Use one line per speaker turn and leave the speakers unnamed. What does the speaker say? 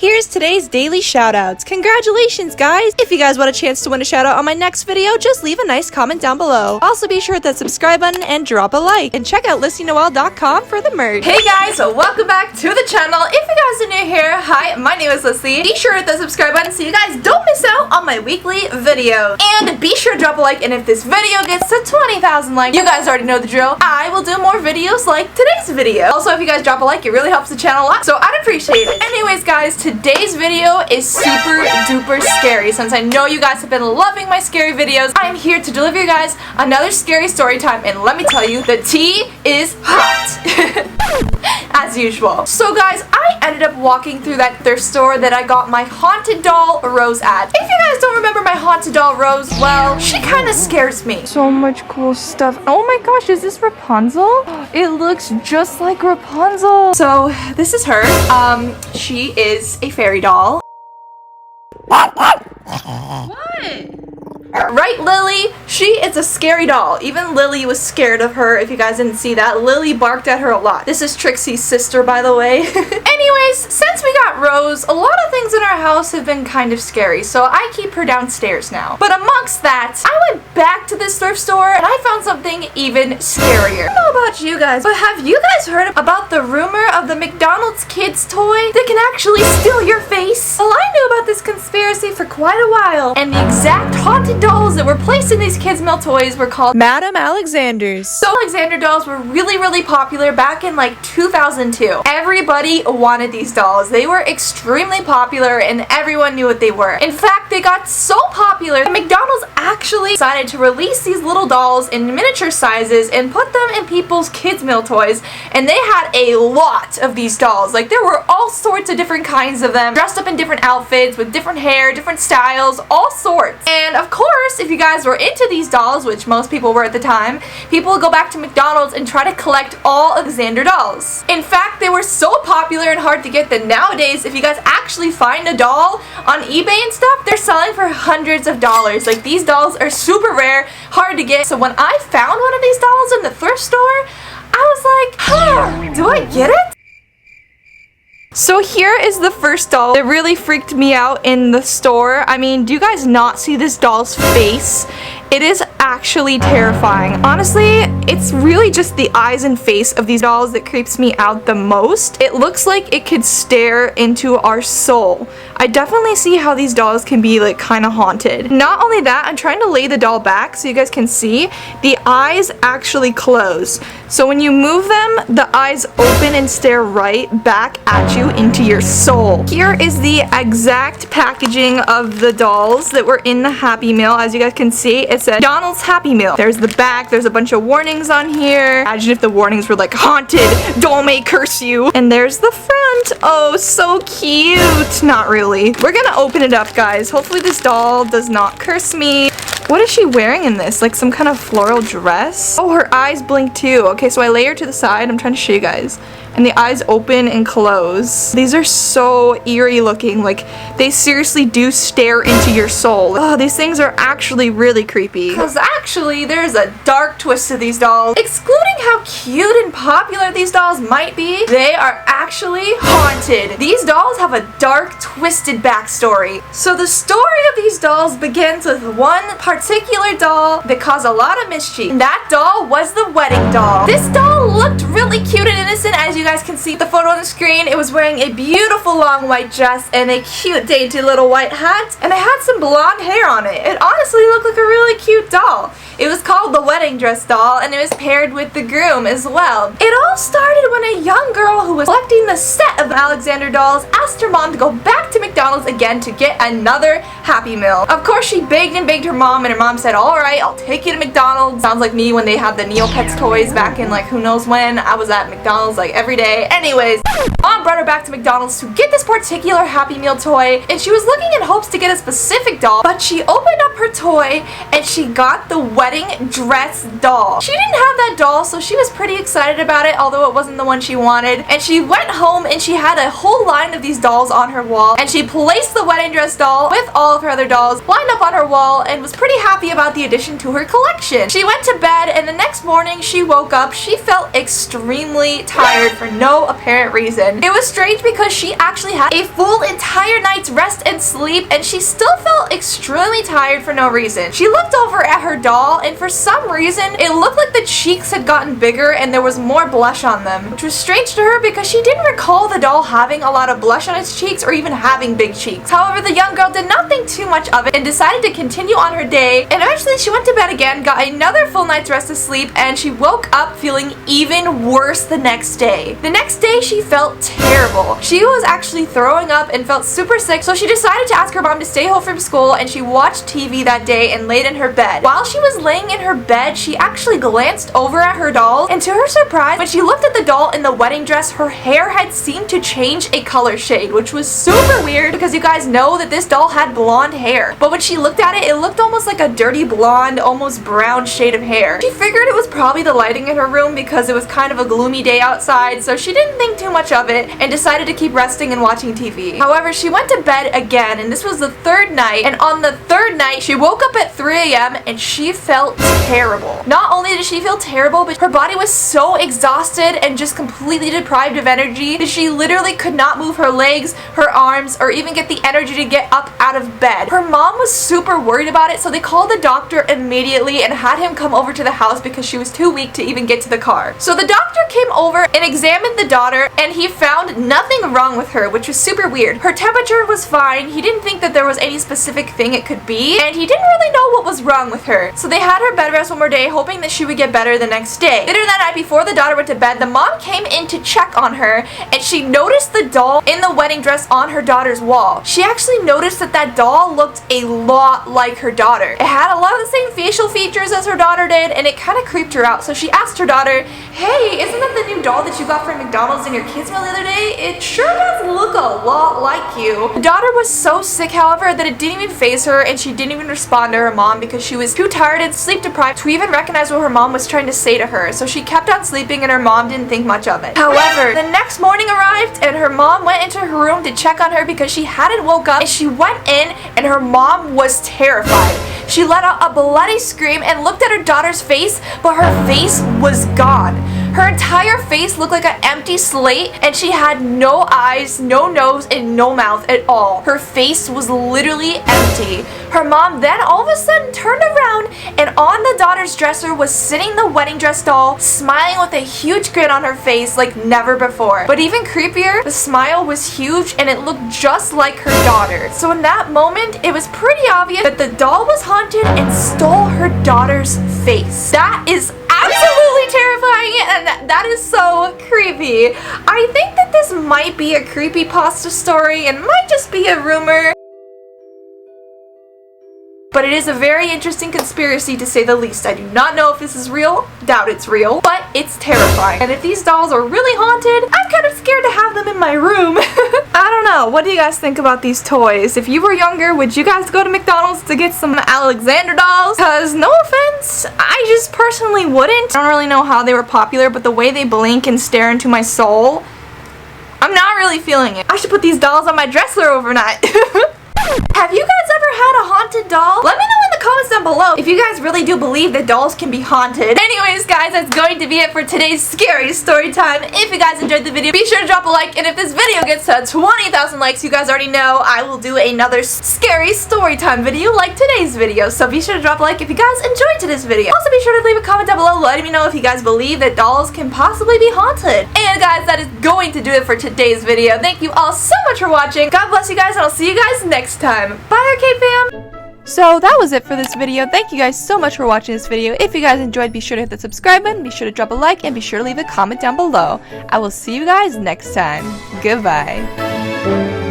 here's today's daily shoutouts. Congratulations, guys! If you guys want a chance to win a shoutout on my next video, just leave a nice comment down below. Also, be sure to hit that subscribe button and drop a like. And check out LyssyNoel.com for the merch. Hey guys, welcome back to the channel. If you guys are new here, hi, my name is Lyssy. Be sure to hit that subscribe button so you guys don't miss out on my weekly videos. And be sure to drop a like, and if this video gets to 20,000 likes, you guys already know the drill. I will do more videos like today's video. Also, if you guys drop a like, it really helps the channel a lot, so I'd appreciate it. Anyways, guys, today's video is super duper scary. Since I know you guys have been loving my scary videos, I'm here to deliver you guys another scary story time, and let me tell you, the tea is hot. As usual. So guys, I ended up walking through that thrift store that I got my haunted doll Rose at. If you guys don't remember my haunted doll Rose, well, she kind of scares me. So much cool stuff. Oh my gosh, is this Rapunzel? It looks just like Rapunzel. So this is her. She is a fairy doll. What? Right, Lily? She is a scary doll. Even Lily was scared of her, if you guys didn't see that. Lily barked at her a lot. This is Trixie's sister, by the way. Anyways, since we got Rose, a lot of things in our house have been kind of scary, so I keep her downstairs now. But amongst that, I went back to this thrift store and I found something even scarier. I don't know about you guys, but have you guys heard about the rumor of the McDonald's kids toy that can actually steal your face? Well, I knew about this conspiracy for quite a while, and the exact haunted dolls that were placed in these kids' meal toys were called Madame Alexander's. So Alexander dolls were really popular back in like 2002. Everybody wanted these dolls. They were extremely popular and everyone knew what they were. In fact, they got so popular that McDonald's actually decided to release these little dolls in miniature sizes and put them in people's kids' meal toys, and they had a lot of these dolls. Like, there were all sorts of different kinds of them, dressed up in different outfits with different hair, different styles, all sorts. And of course, if you guys were into these dolls, which most people were at the time, people would go back to McDonald's and try to collect all Alexander dolls. In fact, they were so popular and hard to get that nowadays, if you guys actually find a doll on eBay and stuff, they're selling for hundreds of dollars. Like, these dolls are super rare, hard to get. So when I found one of these dolls in the thrift store, I was like, huh, do I get it? So here is the first doll that really freaked me out in the store. I mean, do you guys not see this doll's face? It is actually terrifying. Honestly, it's really just the eyes and face of these dolls that creeps me out the most. It looks like it could stare into our soul. I definitely see how these dolls can be like kind of haunted. Not only that, I'm trying to lay the doll back so you guys can see. The eyes actually close. So when you move them, the eyes open and stare right back at you into your soul. Here is the exact packaging of the dolls that were in the Happy Meal. As you guys can see, it said McDonald's Happy Meal. There's the back, there's a bunch of warnings on here. Imagine if the warnings were like, haunted, doll may curse you. And there's the front. Oh, so cute. Not really. We're gonna open it up, guys. Hopefully this doll does not curse me. What is she wearing in this? Like some kind of floral dress? Oh, her eyes blink too. Okay, so I lay her to the side. I'm trying to show you guys. And the eyes open and close. These are so eerie looking. Like, they seriously do stare into your soul. Oh, these things are actually really creepy. Because actually, there's a dark twist to these dolls. Excluding how cute and popular these dolls might be, they are actually haunted. These dolls have a dark, twisted backstory. So the story of these dolls begins with one particular doll that caused a lot of mischief. And that doll was the wedding doll. This doll looked really cute and innocent, as you guys can see the photo on the screen. It was wearing a beautiful long white dress and a cute dainty little white hat, and it had some blonde hair on it. It honestly looked like a really cute doll. It was called the wedding dress doll, and it was paired with the groom as well. It all started when a young girl who was collecting the set of Alexander dolls asked her mom to go back to McDonald's again to get another Happy Meal. Of course, she begged and begged her mom, and her mom said, alright, I'll take you to McDonald's. Sounds like me when they had the Neopets toys back in like who knows when. I was at McDonald's like every day. Anyways, mom brought her back to McDonald's to get this particular Happy Meal toy, and she was looking in hopes to get a specific doll, but she opened up her toy and she got the wedding dress doll. She didn't have that doll, so she was pretty excited about it, although it wasn't the one she wanted. And she went home and she had a whole line of these dolls on her wall, and she placed the wedding dress doll with all of her other dolls lined up on her wall and was pretty happy about the addition to her collection. She went to bed, and the next morning she woke up. She felt extremely tired for no apparent reason. reason. It was strange because she actually had a full entire night's rest and sleep, and she still felt extremely tired for no reason. She looked over at her doll, and for some reason, it looked like the cheeks had gotten bigger and there was more blush on them, which was strange to her because she didn't recall the doll having a lot of blush on its cheeks or even having big cheeks. However, the young girl did not think too much of it and decided to continue on her day, and eventually she went to bed again, got another full night's rest of sleep, and she woke up feeling even worse the next day. The next day, she felt terrible. She was actually throwing up and felt super sick, so she decided to ask her mom to stay home from school, and she watched TV that day and laid in her bed. While she was laying in her bed, she actually glanced over at her doll, and to her surprise, when she looked at the doll in the wedding dress, her hair had seemed to change a color shade, which was super weird because you guys know that this doll had blonde hair. But when she looked at it, it looked almost like a dirty blonde, almost brown shade of hair. She figured it was probably the lighting in her room because it was kind of a gloomy day outside, so she didn't think too much of it and decided to keep resting and watching TV. However, she went to bed again, and this was the third night, and on the third night, she woke up at 3 a.m. and she felt terrible. Not only did she feel terrible, but her body was so exhausted and just completely deprived of energy that she literally could not move her legs, her arms, or even get the energy to get up out of bed. Her mom was super worried about it, so they called the doctor immediately and had him come over to the house because she was too weak to even get to the car. So the doctor came over and examined the daughter, and he found nothing wrong with her, which was super weird. Her temperature was fine. He didn't think that there was any specific thing it could be, and he didn't really know what was wrong with her. So they had her bed rest one more day, hoping that she would get better the next day. Later that night, before the daughter went to bed, the mom came in to check on her, and she noticed the doll in the wedding dress on her daughter's wall. She actually noticed that that doll looked a lot like her daughter. It had a lot of the same facial features as her daughter did, and it kind of creeped her out. So she asked her daughter, "Hey, isn't that the new doll that you got from McDonald's in your kids meal the other day? It sure does look a lot like you." The daughter was so sick, however, that it didn't even faze her, and she didn't even respond to her mom because she was too tired and sleep deprived to even recognize what her mom was trying to say to her. So she kept on sleeping, and her mom didn't think much of it. However, the next morning arrived, and her mom went into her room to check on her because she hadn't woke up, and she went in, and her mom was terrified. She let out a bloody scream and looked at her daughter's face, but her face was gone. Her entire face looked like an empty slate, and she had no eyes, no nose, and no mouth at all. Her face was literally empty. Her mom then all of a sudden turned around, and on the daughter's dresser was sitting the wedding dress doll, smiling with a huge grin on her face like never before. But even creepier, the smile was huge and it looked just like her daughter. So in that moment, it was pretty obvious that the doll was haunted and stole her daughter's face. That is absolutely terrifying, and that is so creepy. I think that this might be a creepypasta story and might just be a rumor, but it is a very interesting conspiracy to say the least. I do not know if this is real, doubt it's real, but it's terrifying. And if these dolls are really haunted, I'm kind of scared to have them in my room. I don't know, what do you guys think about these toys? If you were younger, would you guys go to McDonald's to get some Alexander dolls? Cause no offense, I just personally wouldn't. I don't really know how they were popular, but the way they blink and stare into my soul, I'm not really feeling it. I should put these dolls on my dresser overnight. Have you guys ever had a haunted doll? Let me know in the comments down below if you guys really do believe that dolls can be haunted. Anyways, guys, that's going to be it for today's scary story time. If you guys enjoyed the video, be sure to drop a like, and if this video gets to 20,000 likes, you guys already know I will do another scary story time video like today's video. So be sure to drop a like if you guys enjoyed today's video. Also, be sure to leave a comment down below letting me know if you guys believe that dolls can possibly be haunted. And guys, that is going to do it for today's video. Thank you all so much for watching. God bless you guys, and I'll see you guys next time. Bye, Arcade Fam! So that was it for this video. Thank you guys so much for watching this video. If you guys enjoyed, be sure to hit the subscribe button, be sure to drop a like, and be sure to leave a comment down below. I will see you guys next time. Goodbye.